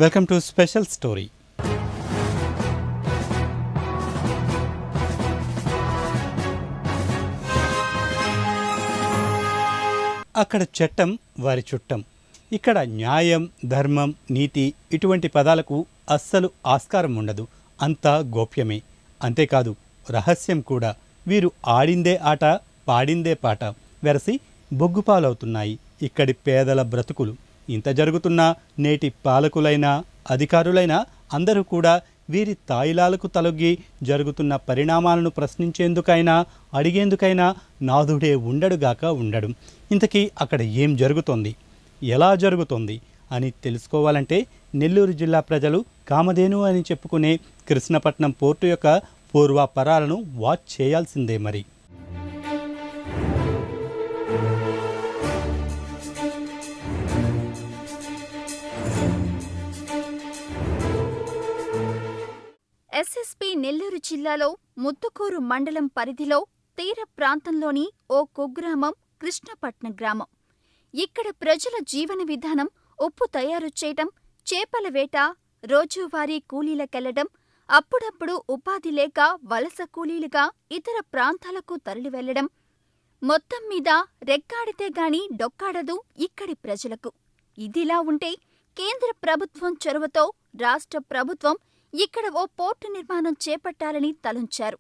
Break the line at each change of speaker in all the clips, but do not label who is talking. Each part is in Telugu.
Welcome to special story. అక్కడ చట్టం వారి చుట్టం. ఇక్కడ న్యాయం, ధర్మం, నీతి ఇటువంటి పదాలకు అస్సలు ఆస్కారం ఉండదు. అంతా గోప్యమే. అంతేకాదు, రహస్యం కూడా. వీరు ఆడిందే ఆట, పాడిందే పాట వెరసి బొగ్గుపాలవుతున్నాయి ఇక్కడి పేదల బ్రతుకులు. ఇంత జరుగుతున్నా నేటి పాలకులైనా అధికారులైనా అందరూ కూడా వీరి తాయిలాలకు తలొగ్గి జరుగుతున్న పరిణామాలను ప్రశ్నించేందుకైనా అడిగేందుకైనా నాథుడే ఉండడుగాక ఉండడు. ఇంతకీ అక్కడ ఏం జరుగుతోంది, ఎలా జరుగుతోంది అని తెలుసుకోవాలంటే నెల్లూరు జిల్లా ప్రజలు కామధేను అని చెప్పుకునే కృష్ణపట్నం పోర్టు యొక్క పూర్వాపరాలను వాచ్ చేయాల్సిందే. మరి
ఎస్ఎస్పీ నెల్లూరు జిల్లాలో ముత్తుకూరు మండలం పరిధిలో తీర ప్రాంతంలోని ఓ కుగ్రామం కృష్ణపట్నం గ్రామం. ఇక్కడ ప్రజల జీవన విధానం ఉప్పు తయారు చేయటం, చేపల వేట, రోజువారీ కూలీలకెళ్లడం, అప్పుడప్పుడు ఉపాధి లేక వలస కూలీలుగా ఇతర ప్రాంతాలకు తరలివెళ్లడం. మొత్తం మీద రెక్కాడితే గాని డొక్కాడదు ఇక్కడి ప్రజలకు. ఇదిలా ఉంటే కేంద్ర ప్రభుత్వం చొరవతో రాష్ట్ర ప్రభుత్వం ఇక్కడ ఓ పోర్టు నిర్మాణం చేపట్టాలని తలంచారు.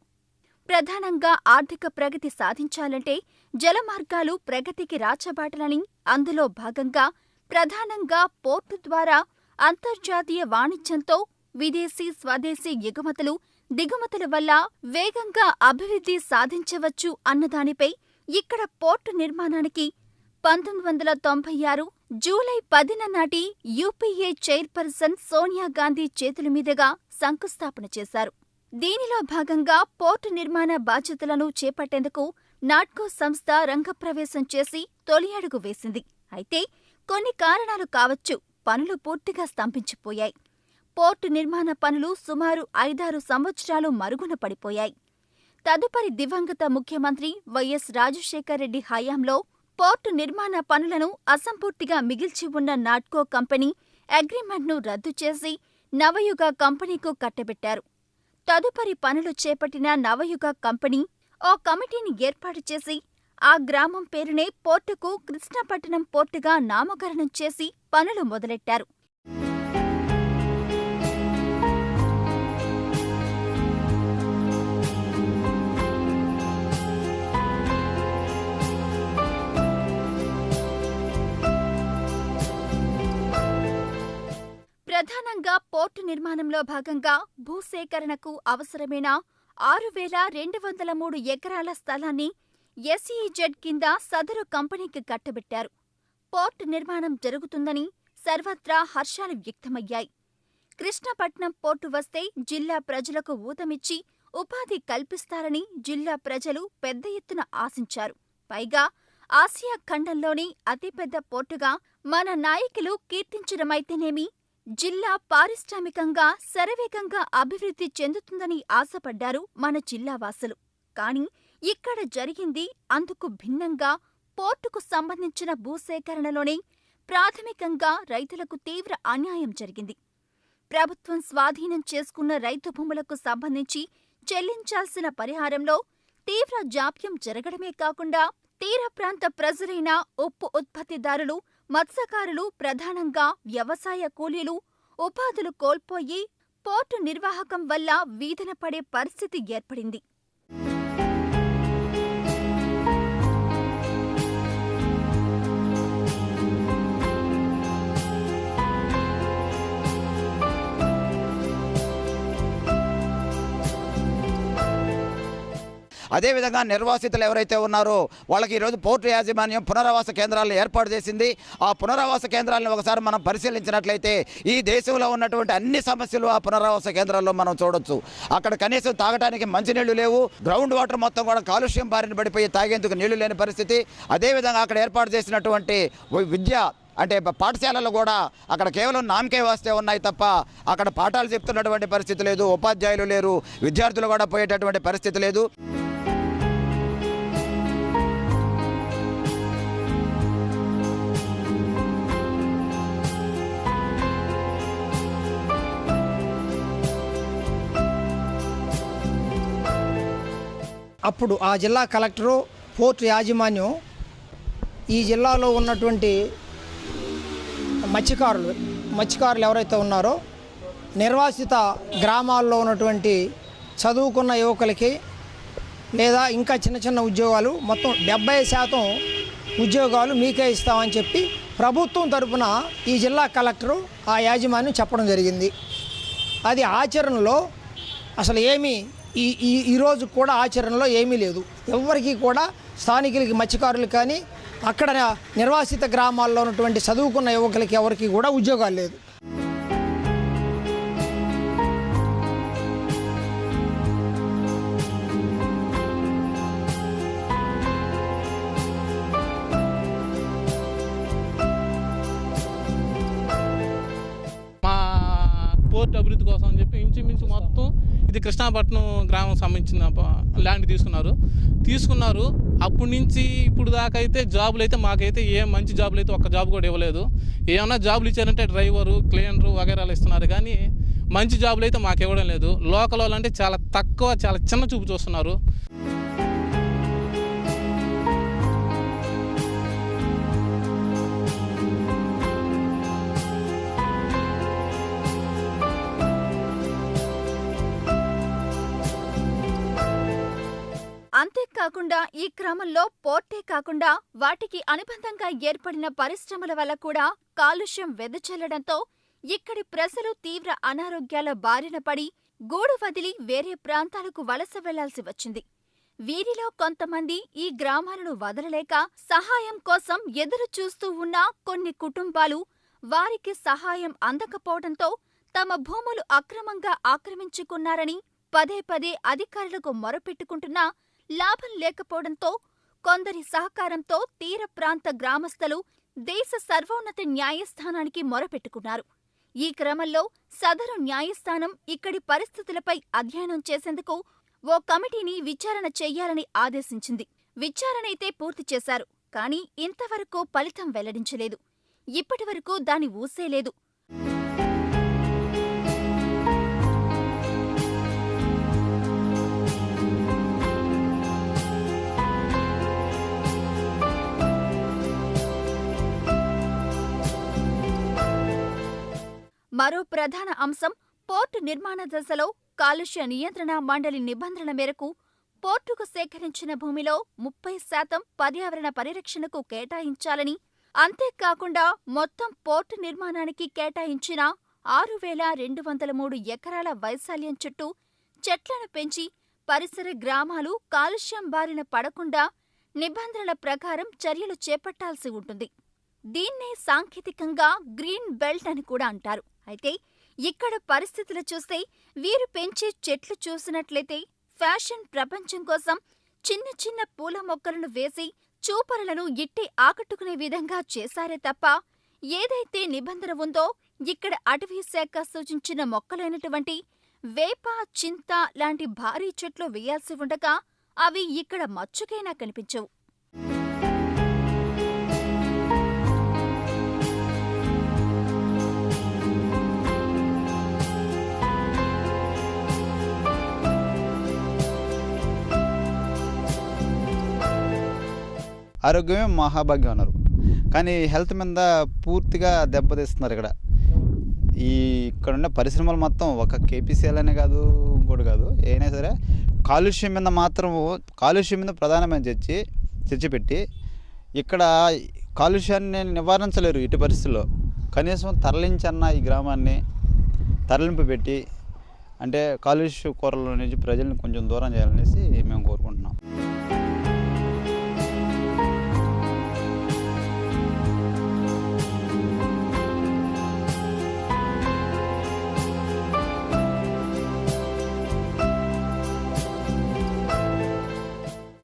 ప్రధానంగా ఆర్థిక ప్రగతి సాధించాలంటే జలమార్గాలు ప్రగతికి రాచబాటలని, అందులో భాగంగా ప్రధానంగా పోర్టు ద్వారా అంతర్జాతీయ వాణిజ్యంతో విదేశీ, స్వదేశీ ఎగుమతులు, దిగుమతుల వల్ల వేగంగా అభివృద్ధి సాధించవచ్చు అన్నదానిపై ఇక్కడ పోర్టు నిర్మాణానికి 1996 జూలై 10 నాటి యూపీఏ చైర్పర్సన్ సోనియా గాంధీ చేతుల మీదుగా శంకుస్థాపన చేశారు. దీనిలో భాగంగా పోర్టు నిర్మాణ బాధ్యతలను చేపట్టేందుకు నాట్కో సంస్థ రంగప్రవేశం చేసి తొలి అడుగు వేసింది. అయితే కొన్ని కారణాలు కావచ్చు, పనులు పూర్తిగా స్తంభించిపోయాయి. పోర్టు నిర్మాణ పనులు సుమారు 5-6 సంవత్సరాలు మరుగున పడిపోయాయి. తదుపరి దివంగత ముఖ్యమంత్రి వైఎస్ రాజశేఖర్ రెడ్డి హయాంలో పోర్టు నిర్మాణ పనులను అసంపూర్తిగా మిగిల్చి ఉన్న నాట్కో కంపెనీ అగ్రిమెంట్ను రద్దు చేసి నవయుగ కంపెనీకు కట్టబెట్టారు. తదుపరి పనులు చేపట్టిన నవయుగ కంపెనీ ఓ కమిటీని ఏర్పాటు చేసి ఆ గ్రామం పేరునే పోర్టుకు కృష్ణపట్నం పోర్టుగా నామకరణం చేసి పనులు మొదలెట్టారు. ప్రధానంగా పోర్టు నిర్మాణంలో భాగంగా భూసేకరణకు అవసరమైన 6,203 ఎకరాల స్థలాన్ని ఎస్ఈజెడ్ కింద సదరు కంపెనీకి కట్టబెట్టారు. పోర్టు నిర్మాణం జరుగుతుందని సర్వత్రా హర్షాలు వ్యక్తమయ్యాయి. కృష్ణపట్నం పోర్టు వస్తే జిల్లా ప్రజలకు ఊతమిచ్చి ఉపాధి కల్పిస్తారని జిల్లా ప్రజలు పెద్ద ఎత్తున ఆశించారు. పైగా ఆసియా ఖండంలోని అతిపెద్ద పోర్టుగా మన నాయకులు కీర్తించడమైతేనేమి, జిల్లా పారిశ్రామికంగా శరవేగంగా అభివృద్ధి చెందుతుందని ఆశపడ్డారు మన జిల్లావాసులు. కాని ఇక్కడ జరిగింది అందుకు భిన్నంగా. పోర్టుకు సంబంధించిన భూసేకరణలోనే ప్రాథమికంగా రైతులకు తీవ్ర అన్యాయం జరిగింది. ప్రభుత్వం స్వాధీనం చేసుకున్న రైతు భూములకు సంబంధించి చెల్లించాల్సిన పరిహారంలో తీవ్ర జాప్యం జరగడమే కాకుండా తీర ప్రాంత ప్రజలైన ఉప్పు ఉత్పత్తిదారులు, మత్స్యకారులు, ప్రధానంగా వ్యవసాయ కూలీలు ఉపాధులు కోల్పోయి పోర్టు నిర్వాహకం వల్ల వీధిన పడే పరిస్థితి ఏర్పడింది.
అదేవిధంగా నిర్వాసితులు ఎవరైతే ఉన్నారో వాళ్ళకి ఈరోజు పోర్టు యాజమాన్యం పునరావాస కేంద్రాలను ఏర్పాటు చేసింది. ఆ పునరావాస కేంద్రాలను ఒకసారి మనం పరిశీలించినట్లయితే ఈ దేశంలో ఉన్నటువంటి అన్ని సమస్యలు ఆ పునరావాస కేంద్రాల్లో మనం చూడొచ్చు. అక్కడ కనీసం తాగడానికి మంచినీళ్లు లేవు. గ్రౌండ్ వాటర్ మొత్తం కూడా కాలుష్యం బారిన పడిపోయి తాగేందుకు నీళ్లు లేని పరిస్థితి. అదేవిధంగా అక్కడ ఏర్పాటు చేసినటువంటి విద్య అంటే పాఠశాలలు కూడా అక్కడ కేవలం నామకే వాస్తే ఉన్నాయి తప్ప అక్కడ పాఠాలు చెప్తున్నటువంటి పరిస్థితి లేదు. ఉపాధ్యాయులు లేరు, విద్యార్థులు కూడా పోయేటటువంటి పరిస్థితి లేదు.
అప్పుడు ఆ జిల్లా కలెక్టరు, పోర్టు యాజమాన్యం ఈ జిల్లాలో ఉన్నటువంటి మత్స్యకారులు ఎవరైతే ఉన్నారో నిర్వాసిత గ్రామాల్లో ఉన్నటువంటి చదువుకున్న యువకులకి లేదా ఇంకా చిన్న చిన్న ఉద్యోగాలు మొత్తం 70% ఉద్యోగాలు మీకే ఇస్తామని చెప్పి ప్రభుత్వం తరపున ఈ జిల్లా కలెక్టరు ఆ యాజమాన్యం చెప్పడం జరిగింది. అది ఆచరణలో అసలు ఏమీ ఈరోజు కూడా ఆచరణలో ఏమీ లేదు. ఎవరికి కూడా స్థానికులకి మత్స్యకారులు కానీ అక్కడ నిర్వాసిత గ్రామాల్లో ఉన్నటువంటి చదువుకున్న యువకులకి ఎవరికి కూడా ఉద్యోగాలు లేదు.
పోర్ట్ అభివృద్ధి కోసం అని చెప్పి ఇంచుమించు మొత్తం ఇది కృష్ణాపట్నం గ్రామం సంబంధించిన ల్యాండ్ తీసుకున్నారు. అప్పటి నుంచి ఇప్పుడు దాకా అయితే జాబులు అయితే మాకైతే ఏం మంచి జాబులు అయితే ఒక్క జాబ్ కూడా ఇవ్వలేదు. ఏమన్నా జాబులు ఇచ్చారంటే డ్రైవరు, క్లీనరు వగైరాలు ఇస్తున్నారు, కానీ మంచి జాబులు అయితే మాకు ఇవ్వడం లేదు. లోకల్ వాళ్ళు అంటే చాలా తక్కువ, చాలా చిన్న చూపు చూస్తున్నారు.
అంతేకాకుండా ఈ క్రమంలో పోర్టే కాకుండా వాటికి అనుబంధంగా ఏర్పడిన పరిశ్రమల వల్ల కూడా కాలుష్యం వెదజల్లడంతో ఇక్కడి ప్రజలు తీవ్ర అనారోగ్యాల బారిన పడి గూడు వదిలి వేరే ప్రాంతాలకు వలస వెళ్లాల్సి వచ్చింది. వీరిలో కొంతమంది ఈ గ్రామాలను వదలలేక సహాయం కోసం ఎదురు చూస్తూ ఉన్న కొన్ని కుటుంబాలు వారికి సహాయం అందకపోవడంతో తమ భూములు అక్రమంగా ఆక్రమించుకున్నారని పదే పదే అధికారులకు మొరపెట్టుకుంటున్నా లాభం లేకపోవడంతో కొందరి సహకారంతో తీర ప్రాంత గ్రామస్తులు దేశ సర్వోన్నత న్యాయస్థానానికి మొరపెట్టుకున్నారు. ఈ క్రమంలో సదరు న్యాయస్థానం ఇక్కడి పరిస్థితులపై అధ్యయనం చేసేందుకు ఓ కమిటీని విచారణ చెయ్యాలని ఆదేశించింది. విచారణైతే పూర్తి చేశారు, కానీ ఇంతవరకు ఫలితం వెల్లడించలేదు. ఇప్పటివరకు దాని ఊసేలేదు. మరో ప్రధాన అంశం పోర్టు నిర్మాణ దశలో కాలుష్య నియంత్రణ మండలి నిబంధనల మేరకు పోర్టుకు సేకరించిన భూమిలో 30% పర్యావరణ పరిరక్షణకు కేటాయించాలని, అంతేకాకుండా మొత్తం పోర్టు నిర్మాణానికి కేటాయించిన 6,203 ఎకరాల వైశాల్యం చుట్టూ చెట్లను పెంచి పరిసర గ్రామాలు కాలుష్యం బారిన పడకుండా నిబంధనల ప్రకారం చర్యలు చేపట్టాల్సి ఉంటుంది. దీన్నే సాంకేతికంగా గ్రీన్ బెల్ట్ అని కూడా అంటారు. అయితే ఇక్కడ పరిస్థితులు చూస్తే వీరు పెంచే చెట్లు చూసినట్లయితే ఫ్యాషన్ ప్రపంచం కోసం చిన్న చిన్న పూల మొక్కలను వేసి చూపరులను ఇట్టే ఆకట్టుకునే విధంగా చేశారే తప్ప ఏదైతే నిబంధన ఉందో ఇక్కడ అటవీ శాఖ సూచించిన మొక్కలైనటువంటి వేప, చింత లాంటి భారీ చెట్లు వేయాల్సి ఉండగా అవి ఇక్కడ మచ్చుకైనా కనిపించవు.
ఆరోగ్యమే మహాభాగ్యం అన్నారు, కానీ హెల్త్ మీద పూర్తిగా దెబ్బతీస్తున్నారు. ఇక్కడ ఉన్న పరిశ్రమలు మొత్తం ఒక కేపీసీఎల్ అనే కాదు, ఇంకోటి కాదు, ఏదైనా సరే కాలుష్యం మీద ప్రధానమైన చర్చ పెట్టి ఇక్కడ కాలుష్యాన్ని నివారించలేరు ఇటు పరిస్థితుల్లో. కనీసం తరలించన్న ఈ గ్రామాన్ని తరలింపు పెట్టి అంటే కాలుష్య కూరల నుంచి ప్రజల్ని కొంచెం దూరం చేయాలనేసి మేము కోరుకుంటున్నాం.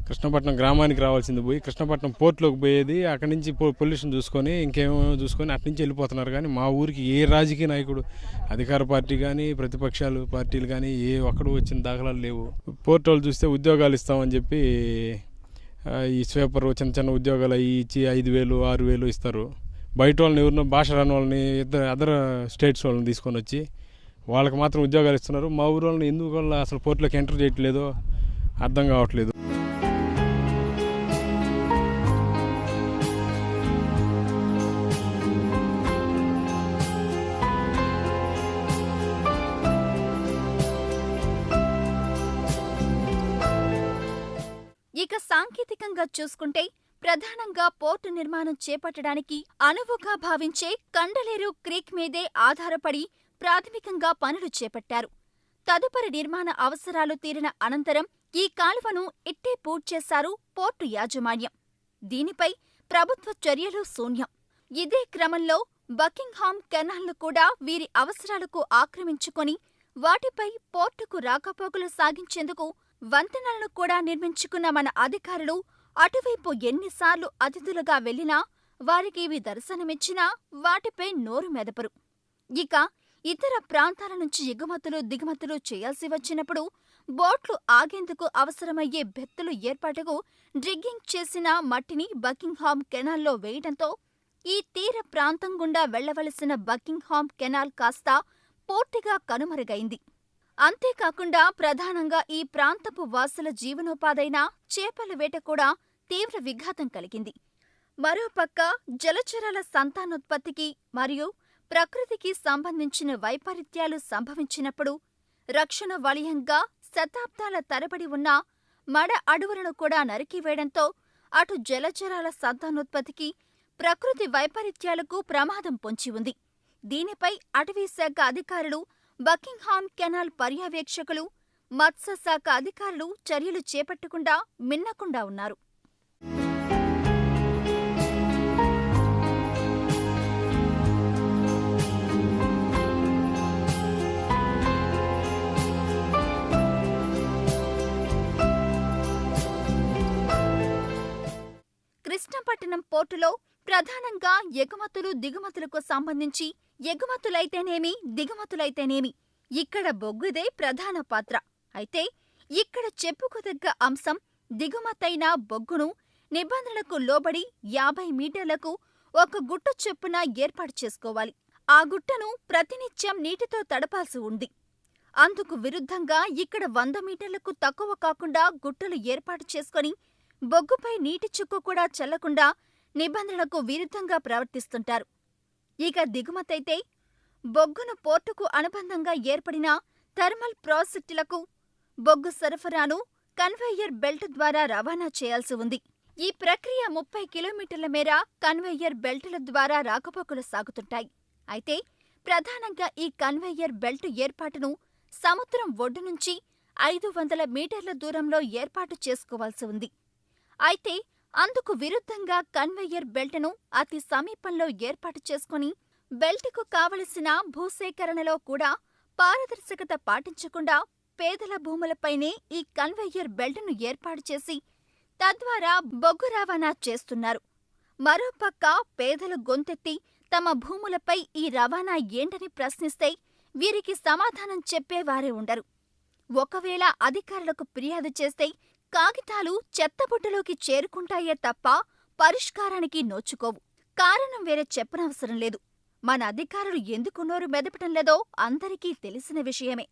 కృష్ణపట్నం గ్రామానికి రావాల్సింది పోయి కృష్ణపట్నం పోర్టులోకి పోయేది, అక్కడి నుంచి పొల్యూషన్ చూసుకొని ఇంకేమేమో చూసుకొని అటు నుంచి వెళ్ళిపోతున్నారు. కానీ మా ఊరికి ఏ రాజకీయ నాయకుడు, అధికార పార్టీ కానీ ప్రతిపక్షాలు పార్టీలు కానీ ఏ ఒక్కడు వచ్చిన దాఖలాలు లేవు. పోర్టు వాళ్ళు చూస్తే ఉద్యోగాలు ఇస్తామని చెప్పి ఈ స్వీపర్ చిన్న చిన్న ఉద్యోగాలు ఇచ్చి 5,000, 6,000 ఇస్తారు. బయట వాళ్ళని ఎవరినో భాష రాని వాళ్ళని అదర్ స్టేట్స్ వాళ్ళని తీసుకొని వచ్చి వాళ్ళకి మాత్రం ఉద్యోగాలు ఇస్తున్నారు. మా ఊరు వాళ్ళని ఎందుకు అసలు పోర్టులోకి ఎంటర్ చేయట్లేదో అర్థం కావట్లేదు.
ఇక సాంకేతికంగా చూసుకుంటే ప్రధానంగా పోర్టు నిర్మాణం చేపట్టడానికి అనువుగా భావించే కండలేరు క్రీక్ మీదే ఆధారపడి ప్రాథమికంగా పనులు చేపట్టారు. తదుపరి నిర్మాణ అవసరాలు తీరిన అనంతరం ఈ కాలువను ఇట్టే పూడ్చేశారు పోర్టు యాజమాన్యం. దీనిపై ప్రభుత్వ చర్యలు శూన్యం. ఇదే క్రమంలో బకింగ్హామ్ కెనాల్ను కూడా వీరి అవసరాలకు ఆక్రమించుకొని వాటిపై పోర్టుకు రాకపోకలు సాగించేందుకు వంతెనలను కూడా నిర్మించుకున్న మన అధికారులు అటువైపు ఎన్నిసార్లు అతిథులుగా వెళ్లినా వారికి ఇవి దర్శనమిచ్చినా వాటిపై నోరు మెదపరు. ఇక ఇతర ప్రాంతాల నుంచి ఎగుమతులు దిగుమతులు చేయాల్సి వచ్చినప్పుడు బోట్లు ఆగేందుకు అవసరమయ్యే బెత్తులు ఏర్పాటుకు డ్రిగ్గింగ్ చేసిన మట్టిని బకింగ్హామ్ కెనాల్లో వేయడంతో ఈ తీర ప్రాంతం గుండా వెళ్లవలసిన బకింగ్హామ్ కెనాల్ కాస్త పూర్తిగా కనుమరుగైంది. అంతేకాకుండా ప్రధానంగా ఈ ప్రాంతపు వాసుల జీవనోపాధైన చేపల వేట కూడా తీవ్ర విఘాతం కలిగింది. మరోపక్క జలచరాల సంతానోత్పత్తికి మరియు ప్రకృతికి సంబంధించిన వైపరీత్యాలు సంభవించినప్పుడు రక్షణ వలయంగా శతాబ్దాల తరబడి ఉన్న మడ అడవులను కూడా నరికివేయడంతో అటు జలచరాల సంతానోత్పత్తికి ప్రకృతి వైపరీత్యాలకు ప్రమాదం పొంచి ఉంది. దీనిపై అటవీశాఖ అధికారులు, బకింగ్హామ్ కెనాల్ పర్యవేక్షకులు, మత్స్యశాఖ అధికారులు చర్యలు చేపట్టకుండా మిన్నకుండా ఉన్నారు. కృష్ణపట్నం పోర్టులో ప్రధానంగా ఎగుమతులు దిగుమతులకు సంబంధించి ఎగుమతులైతేనేమి దిగుమతులైతేనేమి ఇక్కడ బొగ్గుదే ప్రధాన పాత్ర. అయితే ఇక్కడ చెప్పుకోదగ్గ అంశం దిగుమతైన బొగ్గును నిబంధనలకు లోబడి 50 మీటర్లకు ఒక గుట్ట చొప్పున ఏర్పాటు చేసుకోవాలి. ఆ గుట్టను ప్రతినిత్యం నీటితో తడపాల్సి ఉంది. అందుకు విరుద్ధంగా ఇక్కడ 100 మీటర్లకు తక్కువ కాకుండా గుట్టలు ఏర్పాటు చేసుకుని బొగ్గుపై నీటి చుక్క కూడా చల్లకుండా నిబంధనలకు విరుద్ధంగా ప్రవర్తిస్తుంటారు. ఇక దిగుమతైతే బొగ్గును పోర్టుకు అనుబంధంగా ఏర్పడిన థర్మల్ ప్రాజెక్టులకు బొగ్గు సరఫరాను కన్వేయర్ బెల్ట్ ద్వారా రవాణా చేయాల్సి ఉంది. ఈ ప్రక్రియ 30 కిలోమీటర్ల మేర కన్వేయర్ బెల్టుల ద్వారా రాకపోకలు సాగుతుంటాయి. అయితే ప్రధానంగా ఈ కన్వేయర్ బెల్ట్ ఏర్పాటును సముద్రం ఒడ్డు నుంచి 500 మీటర్ల దూరంలో ఏర్పాటు చేసుకోవాల్సి ఉంది. అయితే అందుకు విరుద్ధంగా కన్వేయర్ బెల్ట్ను అతి సమీపంలో ఏర్పాటు చేసుకుని బెల్టుకు కావలసిన భూసేకరణలో కూడా పారదర్శకత పాటించకుండా పేదల భూములపైనే ఈ కన్వేయర్ బెల్ట్ను ఏర్పాటు చేసి తద్వారా బొగ్గు రవాణా చేస్తున్నారు. మరోపక్క పేదలు గొంతెత్తి తమ భూములపై ఈ రవాణా ఏంటని ప్రశ్నిస్తే వీరికి సమాధానం చెప్పేవారే ఉండరు. ఒకవేళ అధికారులకు ఫిర్యాదు చేస్తే కాగితాలు చెత్తబుట్టలోకి చేరుకుంటాయే తప్ప పరిష్కారానికి నోచుకోవు. కారణం వేరే చెప్పనవసరం లేదు. మన అధికారులు ఎందుకు నోరు మెదపటం లేదో అందరికీ తెలిసిన విషయమే.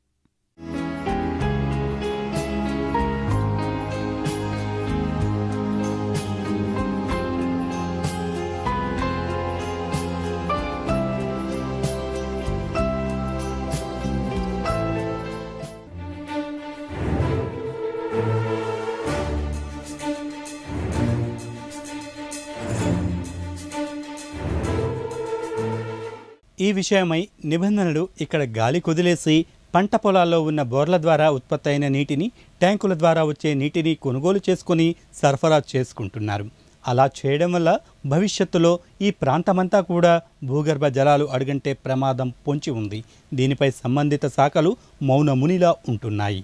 ఈ విషయమై నిబంధనలు ఇక్కడ గాలి కుదిలేసి పంట పొలాల్లో ఉన్న బోర్ల ద్వారా ఉత్పత్తి అయిన నీటిని ట్యాంకుల ద్వారా వచ్చే నీటిని కొనుగోలు చేసుకుని సరఫరా చేసుకుంటున్నారు. అలా చేయడం వల్ల భవిష్యత్తులో ఈ ప్రాంతమంతా కూడా భూగర్భ జలాలు అడుగంటే ప్రమాదం పొంచి ఉంది. దీనిపై సంబంధిత శాఖలు మౌనమునిలా ఉంటున్నాయి.